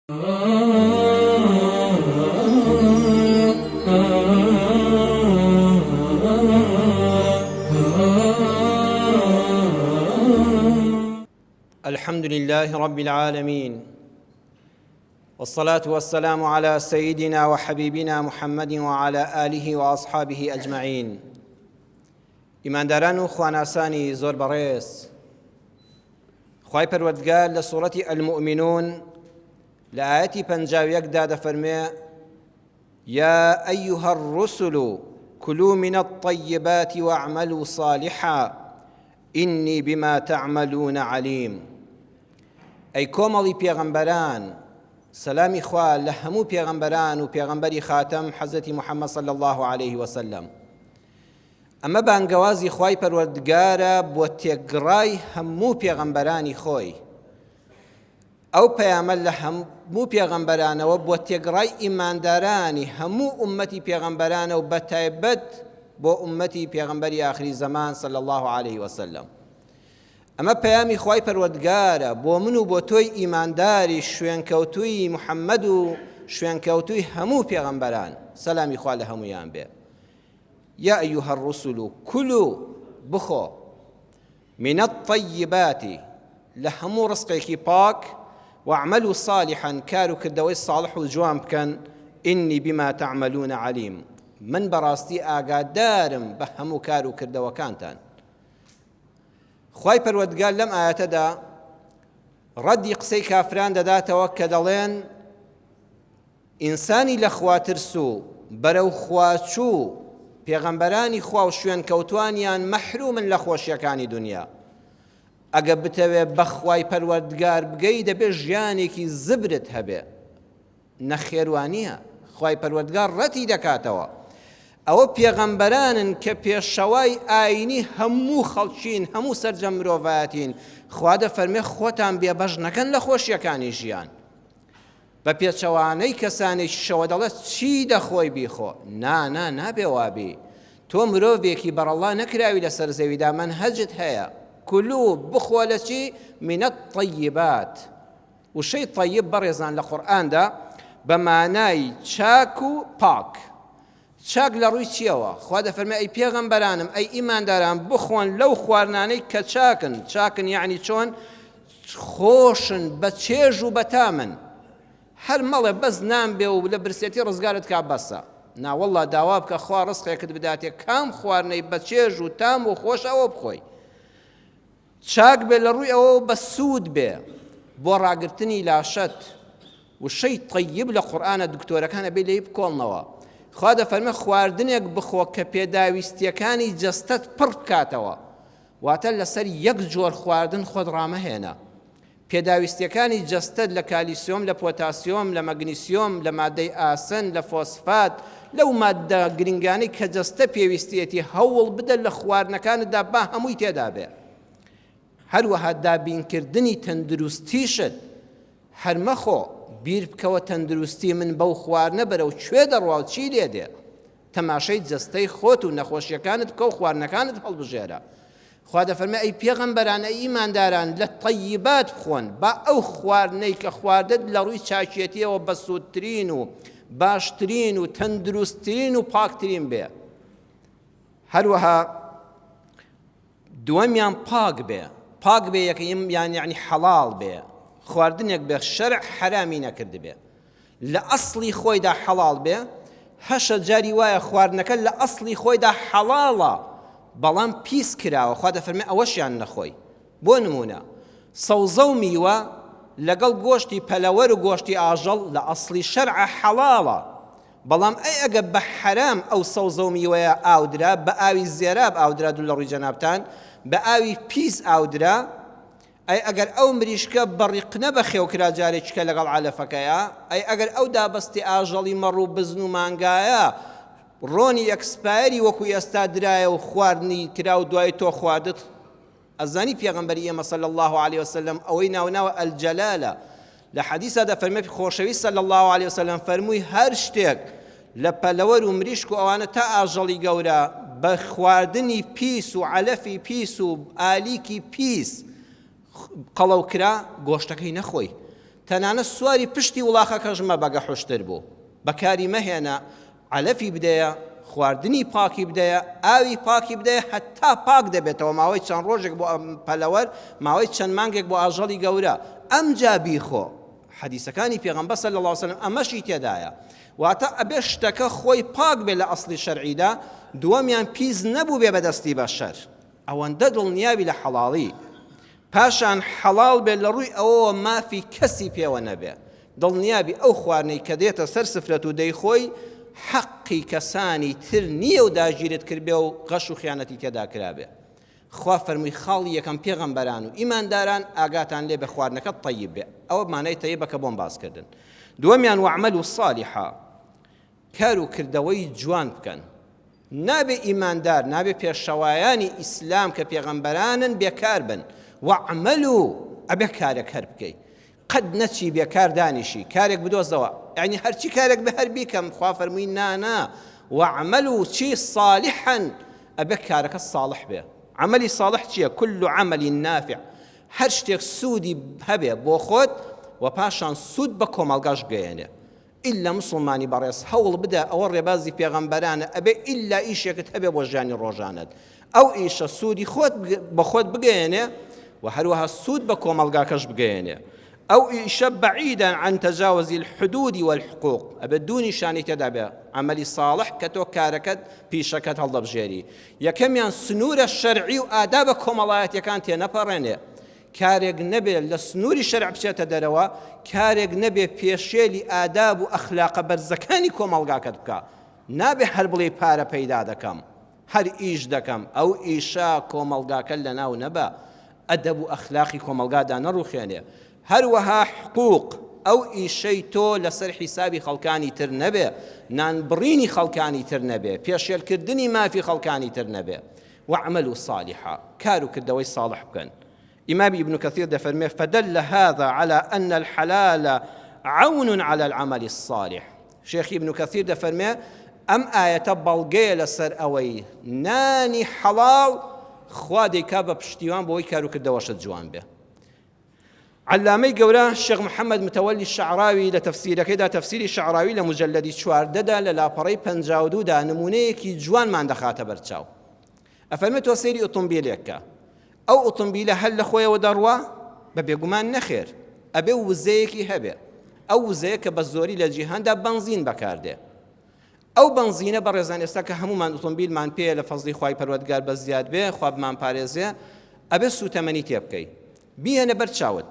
الحمد لله رب العالمين والصلاة والسلام على سيدنا وحبيبنا محمد وعلى آله وأصحابه أجمعين إيمان داران و خواناسانی زۆر بەڕێز خوای پەروەردگار لە سوورەتی المؤمنون لە ئایەتی 51دا دەفەرمێ يا أيها الرسل كلوا من الطيبات واعملوا صالحا إني بما تعملون عليم ئەی کۆمەڵی پێغەمبەران سەلامی خوا لە هەموو پێغەمبەران و پێغەمبەری خاتەم حەزەتی محەممەد صلی الله عليه وسلم ئەمە بانگەوازی خوای پەروەردگارە بۆ تێگڕای هەموو پێغەمبەرانی خۆی ئەو پەیامە لە هەموو پێغەمبەرانەوە بۆ تێگڕای ئیماندارانی هەموو ئومەتی پێغەمبەرانە و بەتایبەت بۆ ئومەتی پێغەمبەری ئاخری زەمان صلی الله عليه وسلم ئەمە پەیامی خوای پەروەردگارە بۆ من و بۆ تۆی ئیمانداری شوێنکەوتووی محەممەد و شوێنکەوتووی هەموو پێغەمبەران سەلامی خوا لە هەموویان بێ يا أيها الرسل كلوا بخۆ من الطيبات لهمو رزقێکی پاک واعملوا صالحا كارو کردەوەی صالح و جوان بکەن إني بما تعملون عليم من بەڕاستی ئاگادارم بە هەموو کار و کردەوەکانتان خوای پەروەردگار لەم ئاەتەدا ڕەدی قسەی کافران دەداتەوە کە دەڵێن ئینسانی لە خواترس و بەرەو خواچوو پێغەمبەرانی خوا و شوێنکەوتوانیان مەحرومن لە خۆشیەکانی دنیا ئەگە بتەوێ بە خوای پەروەردگار بگەی دەبێ ژیانێکی زبرت هەبێ نەخێوانیە خوای پەروەردگار ڕەتی دەکاتەوە ئەوە پێغەمبەرانن کە پێشەوای ئاینی هەموو خەڵکین هەموو سەرجەم مرۆڤایەتین خوا دەفەرمێ خۆتان بێبەش نەکەن لە خۆشیەکانی ژیان بە پێچەوانەی کەسانێکی شەوە دەڵێت چی دەخۆی بیخۆ نابێ وابی تۆ مرۆڤێکی بەڕەڵا نەکراوی لەسەر زەویدا مەنهەجت هەیە کولو بخۆ لە چی من الطیبات وشەی طیب بەڕێزان لە قورئاندا بە مانای چاک و پاک چاک لە ڕووی چیەوە خوا دەفەرمێ ئەی پێغەمبەرانم ئەی ئیمانداران بخۆن لەو خواردانەی کە چاکن یعنی چۆن خۆشن بە چێژ و بەتامن هەر مەڵێ بەس نان بێ و لە برسێتی ڕزگارت کا بەسە ناوەڵڵا داوا بکە خوا ڕزقێکت بداتێ کام خواردنەی بە چێژ و تام و خۆش ئەوە بخۆی چاک بێ لە ڕووی ئەوە بە سوود بێ بۆ ڕاگرتنی لاشەت وشەی طیب لە قورئانە دکتۆرەکانە بێ لێی بکۆڵنەوە خوا دەفەرمێ خواردنێک بخۆ کە پێداویستیەکانی جەستەت پڕ بکاتەوە واتە لەسەر یەک جۆر خواردن خۆت ڕامەهێنە پێداویستیەکانی جەستەت لە کالیسیۆم لە پۆتاسیۆم لە مەگنیسیۆم لە مادەی ئاسن لە فۆسفات لەو مادە گرنگانەی کە جەستە پێویستیەتی هەوڵ بدە لە خواردنەکانتدا با هەمووی تێدا بێ هەروەها دابینکردنی تەندروستیشت هەرمەخۆ بیر بکەوە تەندروستی من بەو خواردنە بەرەو کوێ دەڕوا و چی لێ دێ تەماشەی جەستەی خۆت و نەخۆشیەکانت بکە و خواردنەکانت هەڵبژێرە خوا دەفەرمێ ئەی پێغەمبەران ئەی ئیمانداران لە طەیبات بخۆن با ئەو خواردنەی کە خواردت لە ڕووی چاکیەتیەوە بەسوودترین و باشترین و تەندروستترین و پاکترین بێ هەروەها دووەمیان پاک بێ یەکەم یعنی حەڵاڵ بێ خواردنێک بێ شەرع حرامی نەکرد بێ لە ئەسڵی خۆیدا حەڵاڵ بێ هەشە جاری وایە خواردنەکە لە ئەسڵی خۆیدا حەڵاڵە بەڵام پیس کراوە خوا دەفەرمێ ئەوەشیان نەخۆی بۆ نمونە سەوزە و میوە لەگەڵ گۆشتی پەلەوەر و گۆشتی ئاژەڵ لە ئەسڵی شەرعە حەڵاڵە بەڵام ئەگە بە حەرام ئەو سەوزە و میوەیە ئاودرا بە ئاوی زێراب ئاودرا دوو لە ڕووی جەنابتان بە ئاوی پیس ئاودرا ئەی ئەگەر ئەو مریشکە بەڕیقنە بە خێوکرا جارێکیکە لەگەڵ عالەفەکەیە ئەی ئەگەر ئەو دابەستی ئاژەڵی مەڕ و بزن و مانگایە ڕۆنی ئەکسپایری وەکو ئێستا درایە و خواردنی کرا و دوای تۆ خواردت ئەزانی پێغەمبەری ئێمە صلی الله عليه وسلم ئەوەی ناوناوە ئەلجەلالە لە حەدیثا دەفەرمێ خۆشەویست صلی الله عليه وسلم فەرمووی هەر شتێک لە پەلەوەر و مریشک و ئەوانە تا ئاژەڵی گەورە بە خواردنی پیس و علەفی پیس و ئالیکی پیس قەڵەو کرا گۆشتەکەی نەخۆی تەنانەت سواری پشتی وڵاخەکەش مە بەگە حوشتر بوو بەکاری مەهێنە عەلەفی بدەیە خواردنی پاکی بدەیە ئاوی پاکی بدەیە هەتا پاک دەبێتەوە ماوەی چەند ڕۆژێک بۆ پەلەوەر ماوەی چەند مانگێک بۆ ئاژەڵی گەورە ئەمجا بیخۆ حەدیسەکانی پێغەمبەر صلی الله علیه وسلم ئەمەشی تێدایە واتە ئەبێ شتەکە خۆی پاک بێ لە ئەسڵی شەرعیدا دووەمیان پیس نەبوو بێ بەدەستی بەشەر ئەوەندە دڵنیابی لە حەڵاڵی پاشان حەڵاڵ بێ لە ڕووی ئەوەوە مافی کەسی پێوە نەبێ دڵنیابی ئەو خواردنەی کە دێتە سەر سفرەت و دەیخۆی حەقی کەسانی تر نییە و داگیرت کردبێ و غەش و خیانەتی تێدا کرابێ خوا فەرمووی خاڵی یەکەم پێغەمبەران و ئیمانداران ئاگاتان لێ بە خواردنەکە طەیب بێ ئەوە مانای تەیبەکە بۆم باسکردن دووەمیان وەعمەلوا صالحا کار و کردەوەی جوان بکەن نابێ ئیماندار نابێ پێشەوایانی ئیسلام کە پێغەمبەرانن بێکار بن وەعمەلوا ئەبێ کارێک هەر بکەی قەت نەچی بێکار دانیشی کارێک بدۆزەوە یعنی هەرچی کارێک بە هەر بیکەم خوا فەرمووی نا وەعمەلوا چی صالحا ئەبێ کارەکە صالح بێ عملی صالح چییە كل عمل نافع هەر شتێک سوودی هەبێ بۆ خۆت و پاشان سوود بە کۆمەڵگاش بگەیەنێ ئیلا مسلمانی بەڕێز هەوڵ بدە ئەوە ڕێبازی پێغەمبەرانە ئەبێ ئیلا ئیشێکت هەبێ بۆ ژیانی ڕۆژانت ئەو ئیشە سوودی خۆت بە خۆت بگەیەنێ و هەروەها سوود بە کۆمەڵگاکەش بگەیەنێ ئەو ئیشە بەعیداً عن تجاوز الحدود والحقوق ئەبێ دوو نیشانی تێدا بێ عملی صالح کە تۆ کارەکەت پیشەکەت هەڵدەبژێری یەکەمیان سنوورە شەرعی و ئادابە کۆمەڵایەتیەکان تێنەپەڕێنێ کارێک نەبێ لە سنووری شەرع بچێتە دەرەوە کارێک نەبێ پێشێلی ئاداب و ئەخلاقە بەرزەکانی کۆمەڵگاکەت بکە نابێ هەر بڵێ پارە پەیدا دەکەم هەر ئیش دەکەم ئەو ئیشا کۆمەڵگاکە لەناو نەبە ئەدەب و ئەخلاقی کۆمەڵگادا نەڕوخێنێ هەروەها حقوق ئەو ئیشەی تۆ لەسەر حیسابی خەڵکانی تر نەبێ نانبڕینی خەڵکانی تر نەبێ پێشێلکردنی مافی خەڵکانی تر نەبێ وەعمەلوا صالحا کار و کردەوەی صالح بکەن إمام ابن كثير دفرمي فدل هذا على أن الحلال عون على العمل الصالح شيخ ابن كثير دفرمي أم آية بلغي لسر أوي ناني حلال خوادي كابا بشتيوان بوي كارو كدواشة جوان به علامي قورا الشيخ محمد متولي الشعراوي لتفسير كده تفسير الشعراوي لمجلد شوار ددا للاپري پنجاودو دا نمونيكي جوان ما اندخاته برچاو أفرمت وسيري أطنبيليكا ئەو ئۆتۆمبیلە هەر لە خۆیەوە دەڕوا بە بێگومان نەخێر ئەبێ وزەیەکی هەبێ ئەو وزەیە کە بە زۆری لە جیهاندا بەنزین بەکاردێ ئەو بەنزینە بە ڕێزان ئێستا کە هەمومان ئۆتۆمبیلمان پێ لە فەزلی خوای پەروەردگار بە زیاد بێ خوا بمان پارێزێ ئەبێ سوتەمەنی تێ بکەی بیهێنە بەر چاوت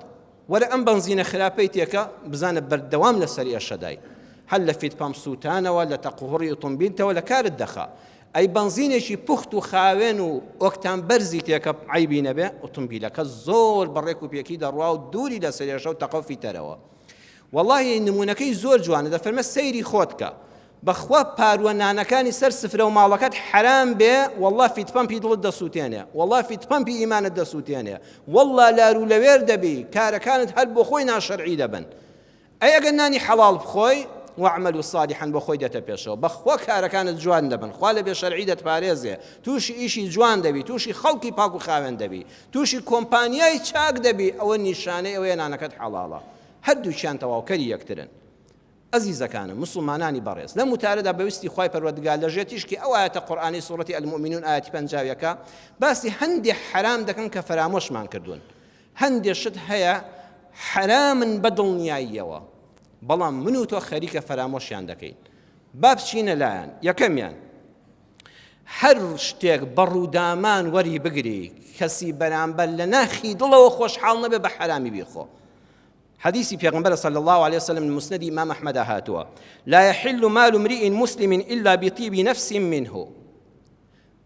وەرە ئەم بەنزینە خراپەی تێکە بزانە بەردەوام لەسەر ئێشەدای هەر لە فیت پەمپ سووتانەوە لە تەقوهڕی ئۆتۆمبیلتەوە لە کارت دەخا ئەی بەنزینێکی پوخت و خاوێن و ئۆکتان بەرزی تێکە عیبی نەبێ ئۆتۆمبیلەکە زۆر بەڕێک و پێکی دەڕوا و دووری لە سەرێشە و تەقەفی تەرەوە وەڵڵاهی نمونونەکەی زۆر جوانە دەفەرمە سەیری خۆتکە بەخوا پاروەنانەکانی سەر سفرە و ماڵەکەت حرام بێ وەڵڵا فیتپەمپی دڵت دەسووتێنێ وەڵڵا فیتپەمپی ئیمانت دەسووتێنێ وەڵڵا لارو لەوێر دەبی کارەکانت هەر بۆ خۆی ناشەرعی دەبن ئەی ئەگەر نانی حەڵاڵ بخۆی وعملوا صالحا بۆ خۆی دێتە پێشەوە بەخوا کارەکانت جوان دەبن خوا لە بێ شەرعی دەتپارێزێ تووشی ئیشی جوان دەبی تووشی خەڵکی پاک و خاوێن دەبی تووشی کۆمپانیای چاک دەبی ئەوە نیشانەی ئەوەیە نانەکەت حەڵاڵە هەردووچیان تەواوکەری یەکترن ئەزیزەکانم مسلمانانی بەڕێز لەم وتارەدا بەویستی خوای پەروەردگار لە ژێر تیشکی ئەو ئاەتە قورئانی سوورەتی المؤمنون ئاەتی 50 باسی هەندێک حرام دەکەن کە فەرامۆشمان کردوون هەندێک شت هەیە حرامن بە دڵنیاییەوە بەڵام من و تۆ خەریکە فەرامۆشیان دەکەین با بچینە لایەن یەکەمیان هەر شتێک بەڕوودامان وەری بگری کەسی بەرامبەر لە ناخی دڵەوە خۆشحاڵ نەبێ بە حرامی بیخۆ حديث پیغمبر صلى الله عليه وسلم المسند امام احمد هاتوا لا يحل مال امرئ مسلم الا بطيب نفس منه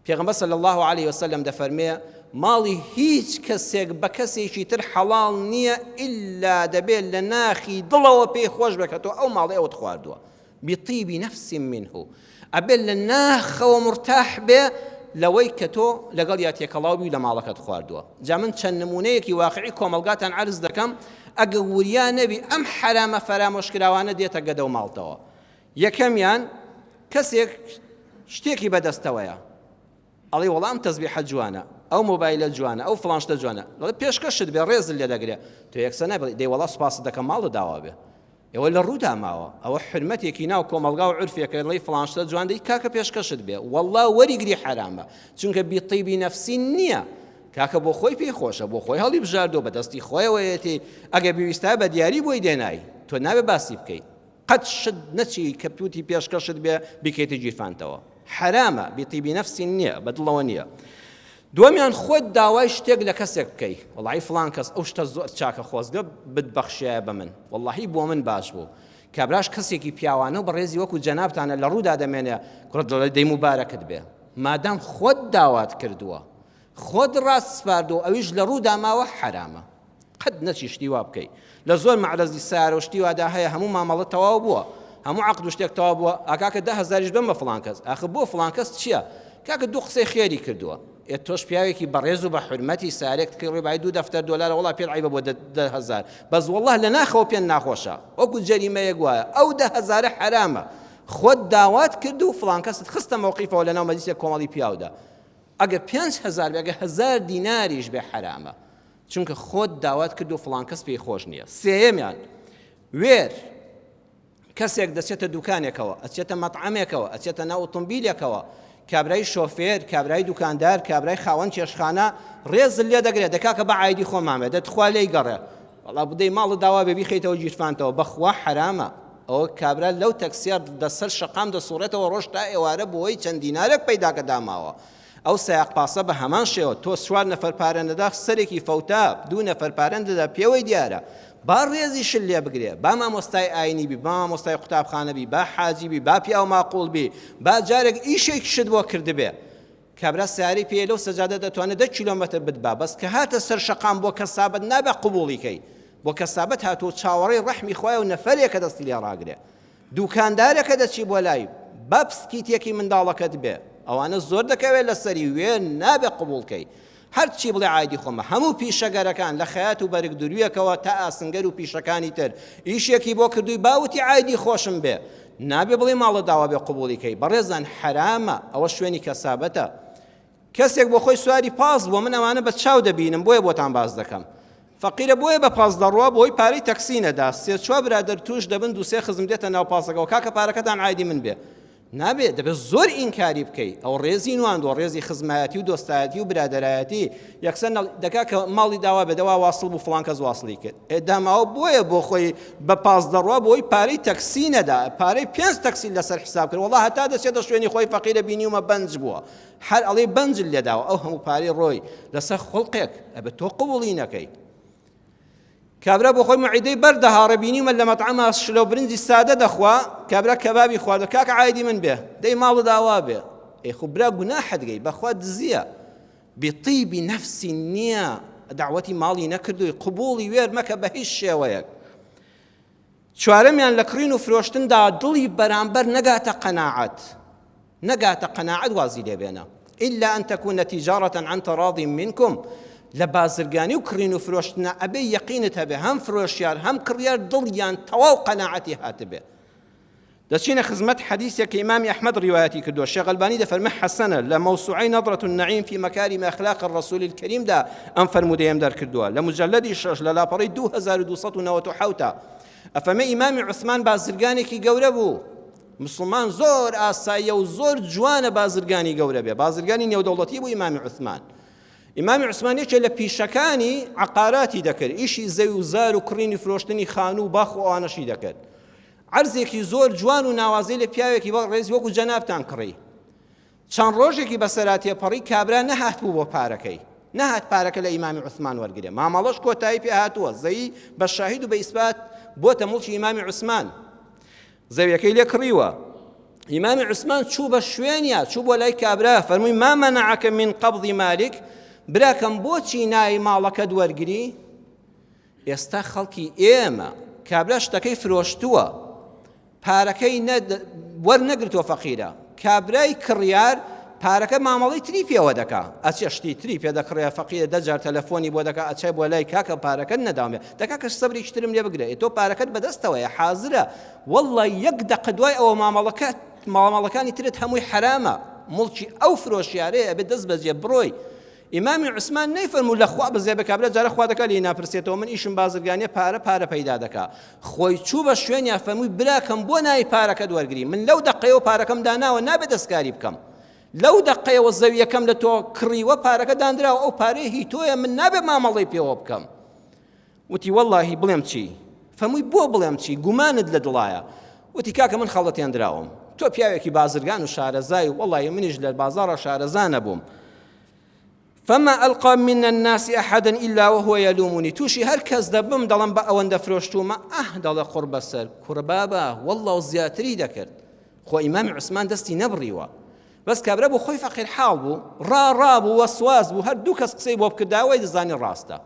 پیغمبر صلى الله عليه وسلم دفرمي ماڵی هیچ کەسێک بە کەسێکی تر حەڵاڵ نییە ئللا دەبێت لە ناخی دڵەوە پێی خۆش بکەتەوە ئەو ماڵی ئەوت خواردووە بطیبی نەفس منه ئەبێت لە ناخەوە مرتاح بێ لەوەی کە تۆ لەگەڵ یا تێکەڵاوی لە ماڵەکەت خواردووە جا من چەند نمونەیەکی واقعی کۆمەڵگاتان عرض دەکەم ئەگە وریان نەبی ئەم حرامە فەرامۆشکراوانە دێتە گەدە و ماڵتەوە یەکەمیان کەسێک شتێکی بەدەستەوەیە ئەڵێ وەڵام تەسبیحە جوانە، ئەو مۆبایلە جوانە، ئەو فڵانشتە جوانە، دەڵێ پێشکەشت بێ ڕێزت لێ دەگرێ، تۆ یەکسەر نابڵێ دەی وەڵا سوپاست دەکەم ماڵت داوا بێ. ئێوە لە ڕوودا ماوە، ئەوە حرمەتێکی ناو کۆمەڵگا و عورفێکە دڵی فڵانشتە جوان دەی کاکە پێشکەشت بێ، وەڵا وەریگری حرامە، چونکە بیطیبی نەفسی نییە. کاکە بۆ خۆی پێی خۆشە، بۆ خۆی هەڵی بژاردۆ بەدەستی خۆیەوەیەتی، ئەگە پێویستە بە دیاری بۆی دێنایی، تۆ نابێ باسی بکەیت. قەت شت نەچی کە توتی پێشکەشت بێ بیکەیتە گیرفانتەوە. حرامە، بیطیبی نەفسی نییە، بەدڵەوە نییە. دومیان خۆت داوای شتێک لە کەسێک بکەی، وەڵاهی فڵان کەس ئەو شتە زۆر چاکە خۆزگە بتبەخشایە بە من، وەڵاهی بۆ من باش بوو. کابراش کەسێکی پیاوانە و بەڕێزی وەکو جەنابتانە لە ڕوودا دەمێنێ، کوڕە دەڵێ دەی موبارەکت بێ، مادام خۆت داوات کردووە، خۆت ڕاست سپاردەوە، ئەویش لە ڕوودا ماوە حرامە. قەت نەچی شتی وا بکەی. لە زۆر مەعرەزی سارە و شتی وادا هەیە هەموو مامەڵە تەواو بووە، هەموو عەقد و شتێک تەواو بووە، ئاکاکە 10,000 بم بە فڵان کەس، ئاخر بۆ فڵان کەس چییە؟ کاکە دوو قسەی خێری کردووە. تۆش پیاوێکی بەڕێز و بە حرمەتی سارێک کڕی ڕێبای 2 دەفتەر دۆلار وڵا پێ عیبە بۆ 10,000، بەس وەڵڵاه لە ناخەوە پێ ناخۆشە، وەکو جەریمەیەک وایە، ئەو 10,000 حرامە. خۆت داوات کرد و فڵان کەست خستە مەوقیفەوە لەناو مەجلیسێک کۆمەڵی پیاودا. ئەگەر 5,000 بێ، ئەگەر 1,000 دیناریش بێ حرامە، چونکە خۆت داوات کرد و فڵان کەس پێی خۆش نییە. سێیەمیان وێر، کەسێک دەچێتە دوکانێکەوە، ئەچێتە مەطعەمێکەوە، ئەچێتە ناو ئۆتۆمبیلێکەوە، کابرای شۆفێر، کابرای دوکاندار، کابرای خاوەن چێشخانە ڕێزت لێ دەگرێت، دەکاکە بە عایدی خۆمامێ، دەتخوا لێی گەڕێ، وەڵا بدەی ماڵت داوا بێ بیخەیتەوە گیرفانتەوە، بەخوا حرامە. ئەوە کابرا لەو تەکسیار دەسەر شەقام دەسوڕێتەوە ڕۆژ تا ئێوارە بۆی چەند دینارێک پەیداکە داماوە. ئەو سایق پاسە بە هەمان شێوە، تۆ 4 نەفەر پارەندەدا سەرێکی فەوتا 2 نەفەر پارەندەدا پێوەی دیارە، با ڕێزی شل لێ بگرێ، با مامۆستای ئاینی بی، با مامۆستای قوتابخانە بی، با حاجی بی، با پیاو ماقوڵ بی، با جارێک ئیشێکی شت بۆ کردبێ. کابرا سیاری پێ لەو سەجادە دەتوانێت 10 کیلۆمەتر بتبا، بەس کە هاتە سەر شەقام بۆ کەسابەت نابێ قبوڵیکەی، بۆ کەسابەت هاتووە چاوەڕێی ڕەحمی خوایە و نەفەرێکە دەستی لێ ڕاگرێ. دوکاندارێکە دەچی بۆ لای، با پسکیتێکی منداڵەکەت بێ، ئەوانە زۆر دەکەوێت لەسەری وێ نابێ قبوڵکەی. هەرچی بڵێ عایدی خۆمە، هەموو پیشەگەرەکان لە خەیات و بەرگ دووریەکەوە تا ئاسنگەر و پیشەکانی تر ئیشێکی بۆ کردووی باوتی عایدی خۆشم بێ، نابێ بڵێ ماڵە داوا بێ قبوڵیکەی. بەڕێزان حرامە، ئەوە شوێنی کەسابەتە. کەسێک بۆ خۆی سواری پاس بۆ من ئەوانە بە چاو دەبینم، بۆیە بۆتان باز دەکەم. فەقیرە بۆیە بە پاس دەڕوا، بۆی پارەی تەکسی نەدا، 3-4 برادەر توش دەبن 2-3 خزم دێتە ناو پاسەکەەوە، کاکە پارەکەتان عایدی من بێ. نابێت، دەبێت زۆر ئینکاری بکەیت. ئەو ڕێزی نواندۆ، ڕێزی خزمایەتی و دۆستایەتی و برادەرایەتی، یەکسەر دەکا کە ماڵی داوا بێ، دەوا واصل بوو فڵان کەس واصلی کرد، ئێداماوە بۆیە بۆ خۆی بە پاس دەڕوا، بۆی پارەی تەکسی نەدا، پارەی 5 تەکسی لەسەر حساب کرد، وەڵا هەتا دەچێتە شوێنی خۆی فەقیرە بینیومە بەنج بووە، هەر ئەڵێ بەنج لێداوە، ئەو هەموو پارەی ڕۆی لەسەر خوڵقێک، ئەبێت تۆ قبوڵی نەکەی. کابرا بۆ خۆی معیدەی بەردەهاڕە بینیمە لە مەطعەمە شلە و برنجی سادە دەخوا، کابرا کەبابی خواردە، کاکە عایدی من بێ، دەی ماڵە داوا بێ. خو برا گوناحت گەی، بەخوا دزیە، بطیبی نەفسی نییە، داوەتی ماڵی نەکردووی، قبوڵی وێر مەکە بە هیچ شێوەیەک. چوارەمیان لە کڕین و فرۆشتندا دڵی بەرامبەر نەگاتە قەناعەت، نەگاتە قەناعەت وازی لێ بێنە، إلا أن تكون تجارة عن تراض منكم. لە بازرگانی و کڕین و فرۆشتنە ئەبێ یەقینت هەبێ، هەم فرۆشیار هەم کڕیار دڵیان تەواو قەناعەتی هاتبێ. دەچینە خزمەت حەدیثێک کە ئیمامی ئەحمەد ڕیوایەتی کردووە، شێخ ئەلبانی دەفەرمێ حەسەنە، لە مەوسوعەی نەظرة النەعیم فی مەکارم ئەخلاق الرەسوول الکەریمدا ئەم فەرموودەیەم دەرکردووە، لە مجەلەدی 6 لە لاپەڕەی 2297 ئەفەرمێ ئیمامی عوسمان بازرگانێکی گەورە بوو، مسلمان زۆر ئاساییە و زۆر جوانە بازرگانی گەورە بێ، بازرگانی نێودەوڵەتی بوو ئیمامی عوسمان. ئیمامی عوسمانیەکێ لە پیشەکانی عقاراتی دەکرد، ئیشی زەوی و زار و کڕینی فرۆشتنی خانوو و باخ و ئەوانەشی دەکرد. عەرزێکی زۆر جوان و ناوازەی لە پیاوێکی بە ڕێزی وەکو جەنابتان کڕی. چەند ڕۆژێکی بەسەرا تێپەڕی، کابرا نەهات بوو بۆ پارەکەی، نەهات پارەکە لە ئیمامی عوسمان وەرگرێ، مامەڵەش کۆتایی پێ هاتووە، زەوی بە شاهید و بە ئیسبات بۆتە موڵکی ئیمامی عوسمان، زەویەکەی لێ کڕیوە. ئیمامی عوسمان چوو بە شوێنیە، چوو بۆ لای کابرا، فەرمووی ما منعك من قبض مالك، براکەم بۆچی ناوی ماڵەکەت وەرگری؟ ئێستا خەڵکی ئێمە کابرا شتەکەی فرۆشتووە، پارەکەی وەرنەگرتووە فەقیرە، کابرای کڕیار پارەکە مامەڵی تری پێوە دەکا، ئەچێ شتی تری پێ دەکڕێ، فەقیرە 10 جار تەلەفۆنی بۆ دەکا، ئەچێ بۆ لای کاکە پارەکەت نەدامێ، دەکا کەش سەبری ترم لێ بگرێ، تۆ پارەکەت بەدەستەوەیە حازرە، وەڵڵا 1 دقە دوای ئەوە مامەڵەکانی ترت هەمووی حرامە، مڵکی ئەو فرۆشیارەیە ئەبێ دەست بەجێ بڕۆی. ئیمامی عوسمان نەیفەرموو لە خوا بزێ بە کابرا جارە خوا دەکات لێی ناپرسێتەوە من ئیشم بازرگانیە پارە پەیدا دەکا. خۆی چوو بە شوێنیان فەرمووی براکەم بۆ ناوی پارەکەت وەرگری من لەو دەقەیەوە پارەکەم داناوە نابێت دەستکاری بکەم. لەو دەقەیەوە زەویەکەم لە تۆ کڕیوە پارەکە دانراوە ئەو پارەیە هی تۆیە من نابێت مامەڵەی پێوە بکەم. وتی وەڵڵاهی بڵێم چی؟ فەرمووی بۆ بڵێم چی؟ گومانت لە دڵایە. وتی کاکە من خەڵەتیان دراوم تۆ پیاوێکی بازرگان و شارەزای وەڵڵاهی منیش لە بازاڕە شارەزا نەبووم. فما ألقى من الناس أحدا إلا وهو يلومني توشي هر كز دبم دلم بأوان دفروشتوما دل قرب سر قربابا والله زياتري دكرت خو إمام عثمان دستي نبريوا بس كابرا بو خوي فقير حال بو را بو وسواس بو هر دو كس قصي بو بكداوي دزاني راستا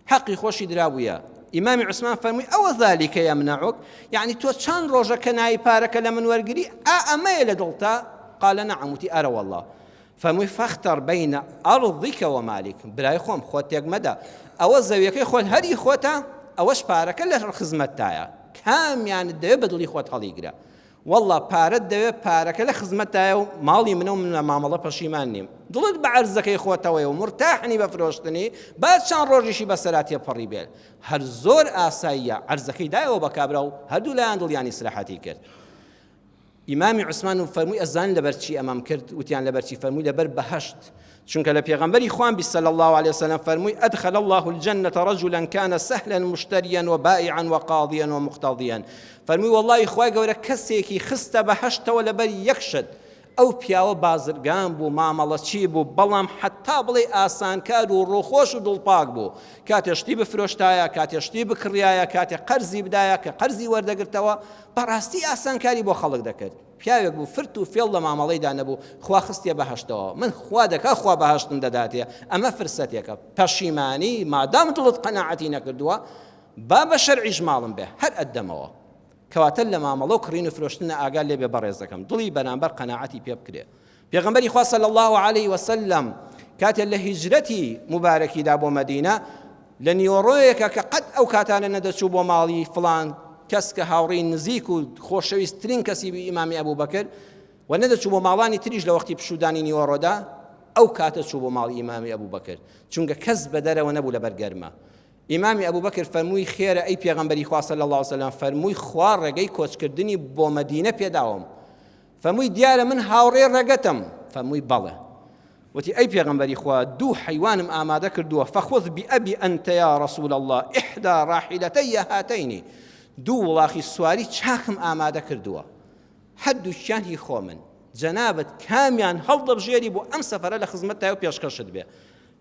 حقي خوشي دراويا إمام عثمان فرمي أو ذلك يمنعك يعني تو چان روجا كناي بارك لمن ورقري أما يلدلتا قال نعم وتي أرى والله فەرمووی فاختر بين أرضك ومالك برای خۆم خۆت تێک مەدە ئەوە زەویەکەی خۆت هەری خۆتە ئەوەش پارەکە لە خزمەتتایە کامیانت دەوێت بە دڵی خۆت هەڵیگرە والله پارەت دەوێت پارەکە لە خزمەتتایە و ماڵی منە و من لە مامەڵە پەشیمان نیم دڵت بە عەرزەکەی خۆتەوەی و مرتاحنی بە فرۆشتنی با چەند ڕۆژیشی بەسەراتیە پەڕی بێت هەر زۆر ئاساییە عەرزەکەی دایەوە بە کابرا و هەردوو لایەن دڵیانی سراحەتی کرد. ئیمامی عوسمان فەرمووی ئەزان لەبەرچی ئەمام کرد وتیان لەبەرچی فەرمووی لەبەر بەهەشت چونکە لە پێغەمبەری خوان صلی الله عليه وسلم فەرمووی أدخل الله الجنة رجلا كان سهلا مشتريا وبائعا وقاضيا ومقتضيا فەرمووی والله خوای گەورە کەسێکی خستە بەهەشتەوە لەبەر یەکشت ئەو پیاوە بازرگان بوو مامەڵەچی بوو بەڵام حتا بڵێ ئاسانکار و ڕۆخۆش و دڵپاک بوو کاتێشتی بفرۆشتایە کاتێشتی بکڕایە کاتێ قەرزی بدایە کە قەرزی وەردەگرتەوە بەڕاستی ئاسانکاری بۆ خەڵک دەکرد پیاوێک بوو فرت و فێڵ لە مامەڵەیدا نەبوو خوا خستیە بەهەشتەوە من خوا دەکا خوا بەهەشتم دەداتێ ئەمە فرسەتێکە پەشیمانی مادام دڵت قەناعەتی نەکردووە با بە شەرعیش ماڵم بێ هەر ئەدەمەوە کەواتە لە مامەڵە و کڕین و فرۆشتنە ئاگال لێ بێ بەڕێز دەکەم دڵی بەرامبەر قەناعەتی پێ بکرێ. پێغەمبەری خوا صلی الله عليه وسلم کاتێ لە هیجرەتی مبارەکیدا بۆ مەدینە لە نیوەڕۆیەکە کە قەت ئەو کاتانە نەدەچوو بۆ ماڵی فڵان کەس کە هاوڕێی نزیک و خۆشەویستترین کەسی ئیمامی ئەبوو بەکر و نەدەچوو بۆ ماڵانی تریش لە وەختی پشودانی نیوەڕۆدا ئەو کاتە چوو بۆ ماڵی ئیمامی ئەبوو بەکر چونکە کەس بە دەرەوە نەبوو لەبەر گەرمە. ئیمامی ئەبوو بەکر فەرمووی خێرە ئەی پێغەمبەری خوا صلی الله عليه وسلم فەرمووی خوا ڕێگەی کۆچکردنی بۆ مەدینە پێداوم فەرمووی دیارە من هاوڕێ ڕێگەتم فەرمووی بەڵێ وتی ئەی پێغەمبەری خوا دوو حیوانم ئامادە کردووە فەخذ بئەبی ئەنتە یا رەسوول الله ئیحدا ڕاحیلەتەیە هاتەینی دوو وڵاخی سواری چاکم ئامادە کردووە هەردووکیان هی خۆ من جەنابەت کامیان هەڵدەبژێری بۆ ئەم سەفەرە لە خزمەتتایە و پێشکەشت بێ.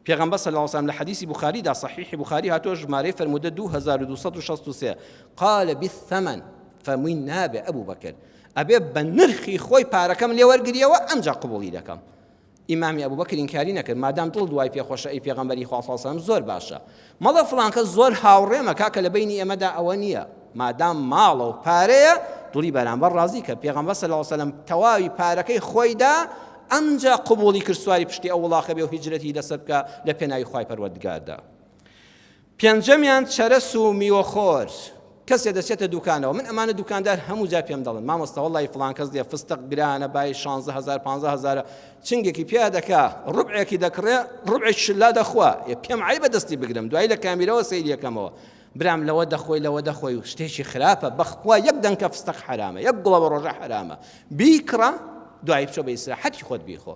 پیغمبر صلی الله علیه و سلم لحدیث بخاری دا صحیح بخاری هاتو ژمارەی فرموده 2263 قال بالثمن فەرمووی نابێ ئەبوو بەکر ئەبێ بە نرخی خۆی پارەکەم لێ وەرگریەوە ئەمجا قبوڵی دەکەم. ئیمامی ئەبوو بەکر ئینکاری نەکرد مادام دڵ دوای پێخۆشە ئەی پێغەمبەری خوا صلی الله علیه و سلم زۆر باشە مەڵە فڵان کەس زۆر هاوڕێمە کاکە لە بینی ئێمەدا ئەوە نییە مادام ماڵە و پارەیە دڵی بەرامبەر ڕازی کە پێغەمبەر صلی الله علیه و سلم تەواوی پارەکەی خۆیدا ئەمجا قبوڵی کرد سواری پشتی ئەو وڵاخە بێ و هیجرەتی لەسەر بکە لە پێناوی خوای پەروەردگاردا. پێنجەمیان چەرەس و میوەخۆر کەسێ دەچێتە دوکانەوە من ئەمانە دوکاندار هەموو جا پێم دەڵێن مامۆستا وەڵڵی فڵان کەس دێ فستق برانە بای 16000 15000 چنگێکی پیا دەکا ڕوبعێکی دەکڕێ ڕوبعێک شلا دەخوا پێم عیبە دەستی بگرم دوای لە کامیرەوە سەیری یەکەمەوە برام لەوە دەخۆی و شتێکی خراپە بەخوا یەک دەنکە فستق حرامە یەک گوڵە بە ڕۆژە حرامە بیکڕە دوای بچۆ بە ئیسراحەتی خۆت بیخۆ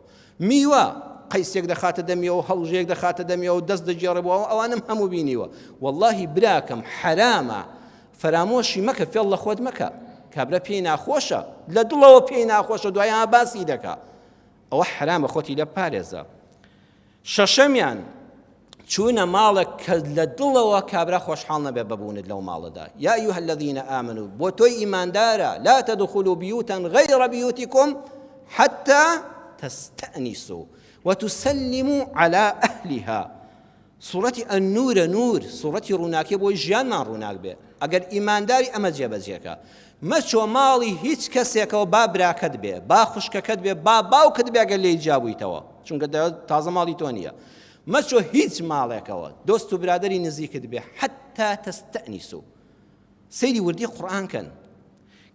میوە قەیسێک دەخاتە دەمیەوە هەڵژەیەک دەخاتە دەمیەوە و دەست دەجێڕێبەوە ئەوانم هەموو بینیوە واللهی براکەم حرامە فەرامۆشی مەکە فێڵ لە خۆت مەکە کابرا پێی ناخۆشە لە دڵەوە پێی ناخۆشە دوایان باسی دەکا ئەوە حرامە خۆتی لە پارێزە. شەشەمیان چوونە ماڵێک کە لە دڵەوە کابرا خۆشحاڵ نەبێ ببوونت لەو ماڵەدا یا ئەیها الذین ئامنوا بۆ تۆی ئیماندارە لا تدخلوا بيوتا غير بيوتكم حتى تستأنسوا وتسلموا على أهلها. سورة النور نور سورة روناكي بۆ ژیانمان ڕووناک بێ ئەگەر ئیمانداری ئەمە جێبەجێکە مەچۆ ماڵی هیچ کەسێکەوە با براکەت بێ با خوشکەکەت بێ با باوکت بێ ئەگەر لێی جابوویتەوە چونکە تازە ماڵی تۆ نییە مەچۆ هیچ ماڵێکەوە دۆست و برادری نزیکت بێ حتى تستأنسوا. سەیری وردی قورئان کەن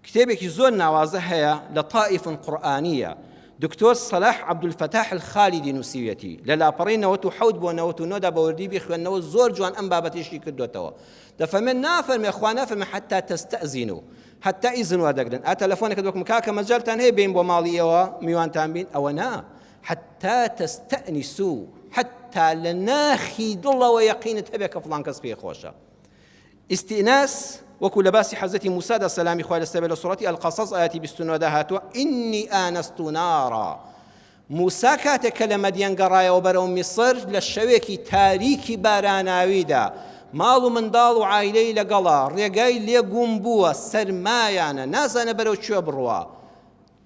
کتێبێکی زۆر ناوازە هەیە لە طائف قورئانیە دکتۆر سەلاح عەبدولفەتاح الخالیدی نووسیوێتی لە لاپەڕەی 97 بۆ 99 دا بە وردی بخوێندنەوە زۆر جوان ئەم بابەتیشی کردوێتەوە. دەفەرمێن نافەرمێ خوا نافەرمێ حەتا تەستەئزینوا حتى ئیزن وەردەگرن. تەلەفۆنێکت وەکم کاکە مەجاڵتان هەیە بین بۆ ماڵی ئێوە میوانتان بین؟ ئەوە نا، حتى تەستەئنیسوا حتى لە ناخی دڵەوە یەقینت هەبێ کە فڵان کەس پێی خۆشە. ئیستئناس وەکو لە باسی حەزەتی موسادا سەلامی خوای لەسەر بێ لە سوڕەتی ئەلقەسەس ئاەتی 29 دا هاتووە ئینی ئانەست نارا. موسا کاتێک کە لە مەدیەن گەڕایەوە بەرەو میسر لە شەوێکی تاریکی باراناویدا ماڵ و منداڵ و عایلەی لەگەڵا ڕێگای لێ گوم بووە سەرمایانە نازانە بەرەو کوێ بڕوا.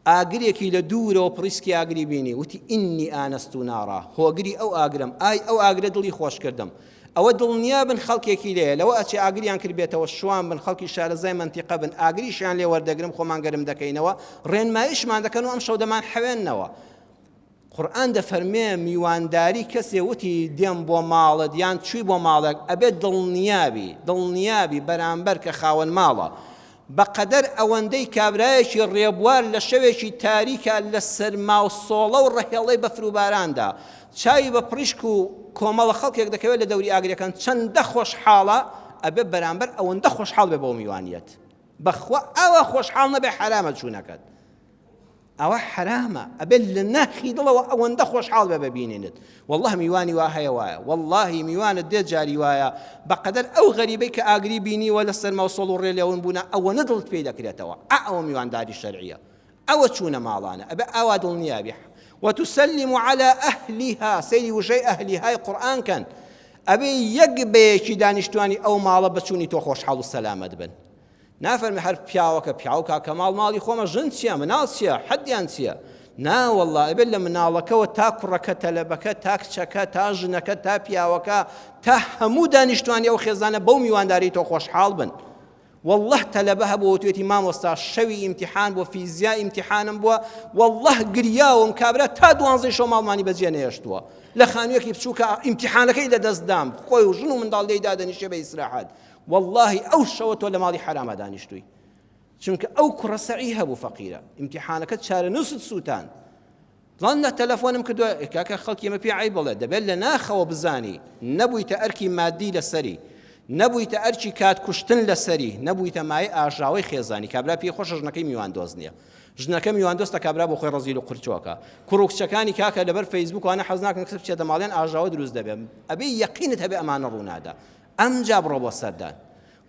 ئاگرێکی لە دوورەوە پڕیسکی ئاگری بینی وتی ئینی ئانەست نارا هۆگری ئەو ئاگرم ئای ئەو ئاگرە دڵی خۆش کردم. ئەوە دڵنیا بن خەڵکێکی لێیە لەوە ئەچێ ئاگریان کردبێتەوە شوان بن خەڵکی شارەزای منتیقە بن ئاگریشیان لێ وەردەگرم خۆمان گەرم دەکەینەوە ڕێنمایشمان دەکەن و ئەم شەو دەمان حەوێننەوە. قورئان دەفەرمێ میوانداری کەسێ وتی دێم بۆ ماڵت یان چووی بۆ ماڵێک ئەبێت دڵنیابی بەرامبەر کە خاوەن ماڵە بەقەدەر ئەوەندەی کابرایەکی ڕێبوار لە شەوێکی تاریکە لە سەرما و سۆڵە و ڕەهێڵەی بەفروباراندا چاوی بە پڕیشک و کۆمەڵە خەڵکێک دەکەوێت لە دەوری ئاگرەکان چەندە خۆشحاڵە ئەبێ بەرامبەر ئەوەندە خۆشحاڵ بێ بۆ میوانیەت. بەخوا ئەوە خۆشحاڵ نەبێ حرامە چوونەکەت، ئەوە حرامە ئەبێ لە ناخی دڵەوە ئەوەندە خۆشحاڵ بێ ببینێنت. والله میوانی وا هەیە وایە، والله میوانت دێت جاری وایە بەقەدەر ئەو غەریبەی کە ئاگری بینیوە لە سەرما و سۆڵ و ڕێلێون بوونە ئەوەنە دڵت پێی دەکرێتەوە. ئەوە میوانداری شەرعیە، ئەوە چوونە ماڵانە ئەبێ ئاوا دڵنیابی. وتسلم على أهلها سيري وشي أهلها قرآن كان أبي يقبيشي دانشتواني أو مالا بچوني تو خوش حال السلامة بن نافرمي هر بياوكا كمال مالي خوما جنسيا منالسيا حد ينسيا نا والله إبلا منالك تا كركا تلبكا تا كشكا تا جنكا تا بياوكا تا همو دانشتواني أو خزانة بومي وانداري تو خوش حال بن والله تلبها بو تويتي مام وستا شوي امتحان بو فيزياء امتحان بو والله قرياو مكابرة تا دوانزي شو مالماني بزيانه يشتوا لخانويك يبشوكا امتحانك إلا دزدام خوي وجنو من دال ديدا دنيشي بإسراحات والله أو شوت ولا مالي حرام دانشتوي چونك أو كرة سعيها بو فقيرة امتحانك تشار نص سوتان ظن تلفونم كدو كاكا خلق يما بي عيب الله دبل لنا خو بزاني نبوي تأركي مادي لسري نبوویتە ئەرچی کات کوشتن لەسەری نەبوویتە مای ئاژاوی خێزانی کابرا پێی خۆشە ژنەکەی میواندۆز نییە ژنەکە میواندۆستە کابرا بۆ خۆی ڕەزیل و قورچۆکە کوڕکچەکانی کاکە لەبەر فەیسبوک وانە حەز ناکەن کەس بچێتە ماڵێن ئاژاوە دروست دەبێت ئەبێ یەقینت هەبێ ئەمانە ڕوونادا ئەمجا بڕۆ بۆ سەردان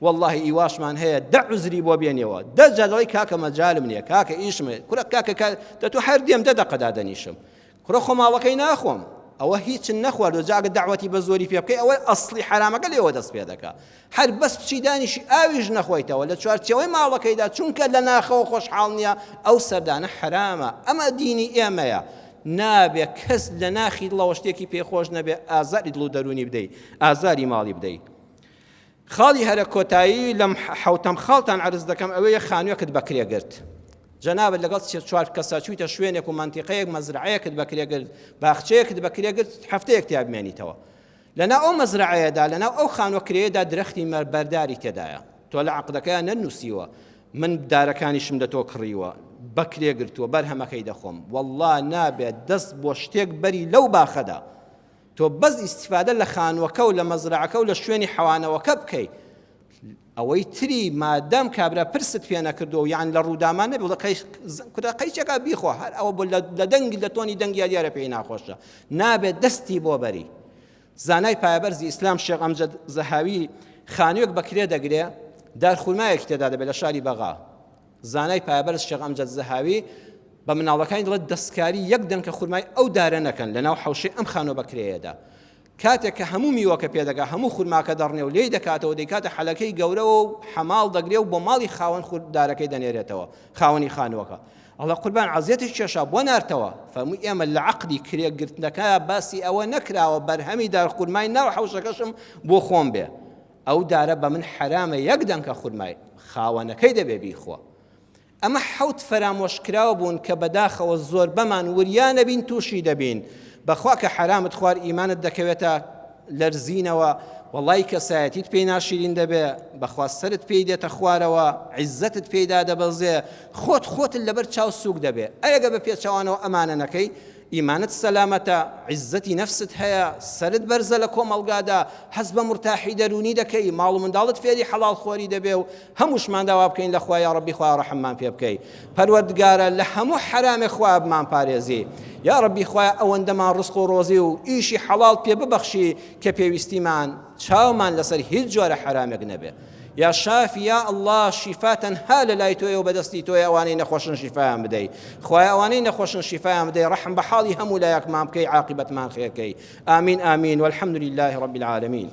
والله ئیواشمان هەیە دە عوزری بۆ بێنێەوە دە جادڵی کاکە مەجالم نییە کاکە ئیشمێ کورە کاکە دەتوو هەر دێم دە دەقەدا دەنیشم کوڕە خۆ ماڵەکەی ناخۆم ئەوە هیچ نەخوارد و جاگە داوەتی بە زۆری پێ بکەی ئەوە ئەسڵی حرامەکە لێەوە دەست پێ دەکا هەر بەس بچی دانیشی ئاویش نەخۆیتەوە لە چوارچێوەی ماڵەکەیدا چونکە لە ناخەوە خۆشحاڵ نییە ئەو سەردانە حرامە ئەمە دینی ئێمەیە نابێ کەس لە ناخی دڵەوە شتێکی پێخۆش نەبێ ئازاری دڵ و دەرونی بدەیت ئازاری ماڵی بدەیت خاڵی هەرە کۆتایی لەم حوتەم خاڵتان عرض دەکەم ئەوەیە خانوویەکت بەکرێگرت جەنابەت لەگەڵ چوار کەسە چوویتە شوێنێک و مەنتیقەیەک مەزرعەیەکت بەکرێگرت باخچەیەکت بەکرێگرت هەفتەیەک تیا بمێنیتەوە لەناو ئەو مەزرعەیەدا لەناو ئەو خانووەکرێدا درەختی بەرداری تێدایە تۆ لە عەقدەکەیان نەنووسیوە من دارەکانیشم لە تۆ کڕیوە بەکرێگرتووە بەرهەمەکەی دەخۆم والله نابێت دەست بۆ شتێک بەری لەو باخەدا تۆ بەس ئیستیفادە لە خانووەکە و لە مەزرعەکە و لە شوێنی حەوانەوەکە بکەیت ئەوەی تری مادام کابرا پرست پێ نەکردو یان لە ڕوودامان نەبێ قەیچێکا بیخۆ هەر ئەوە بۆ لە دەنگی لە تۆنی دەنگی دیارە پێی ناخۆشە نابێت دەستی بۆ بەری زانای پایەبەرزی ئیسلام شێخ ئەمجەد زەهاوی خانوویەک بەکرێ دەگرێ دارخورمایەک تێدا دەبێت لە شاری بەغا زانای پایەبەرز شێخ ئەمجەد زەهاوی بە مناڵەکانی دڵێت دەستکاری یەک دەن کە خورمای ئەو دارە نەکەن لەناو حەوشەی ئەم خانووە بەکرێیەدا کاتێک کە هەموو میوەکە پێدەگا هەموو خورماکە دەڕنێ و لێی دەکاتەوە دەیکاتە حەلەکەی گەورەوە و حەماڵ دەگرێ و بۆ ماڵی خاوەن خوردارەکەی دەنێرێتەوە خاوەنی خانووەکە ئەڵڵا قوربان عەزیەتیش کێشا بۆ نارتەوە فەرمووی ئێمە لە عەقدی کرێگرتنەکە باسی ئەوە نەکراوە بەرهەمی دار خورمای ناو حەوشەکەشم بۆ خۆم بێ ئەو دارە بە من حرامە یەک دەنکە خورمای خاوەنەکەی دەبێ بیخۆ ئەمە حەوت فەرامۆشکراوە بوون کە بەداخەوە زۆر بەمان وریانە بین تووشی دەبین بەخوا کە حرامت خوار ئیمانت دەکەوێتە لەرزینەوە وەڵای کەسایەتیت پێی ناشرین دەبێ، بەخوا سەرت پێی دێتە خوارەوە، عیزەتت پێیدا دەبەزێ، خۆتت لەبەر چاو سووک دەبێ. ئەگە بە پێچەوانەوە ئەمانە نەکەی، ئیمانت سەلامەتە، عیزەتی نەفست هەیە، سەرت بەرزە لە کۆمەڵگادا، حەز بە مرتاحی دەرونی دەکەی، ماڵ و منداڵت فێری حەڵاڵ خۆری دەبێ و هەمووشمان داوا بکەین لە خوا یا ڕەبی خوا ڕەحممان پێ بکەی. پەروەردگارە لە هەموو حرامێ خوا بمان پارێزی، یا ڕەبی خوا ئەوەندەمان ڕزق و ڕۆزی و ئیشی حەڵاڵ پێ ببەخشی کە پێویستیمان چاومان لەسەر هیچ جۆرە حرامێک نەبێ. یا شافی یا الله شیفا تەنها لە لای تۆیە و بەدەستی تۆیە، ئەوانەی نەخۆشن شیفایان بدەی، خوای ئەوانەی نەخۆشن شیفایان بدەی، ڕەحم بە حاڵی هەموو لایەکمان بکەی، عاقبەتمان خێرکەی. ئامین ئامین والحەمد لله رب العالمین.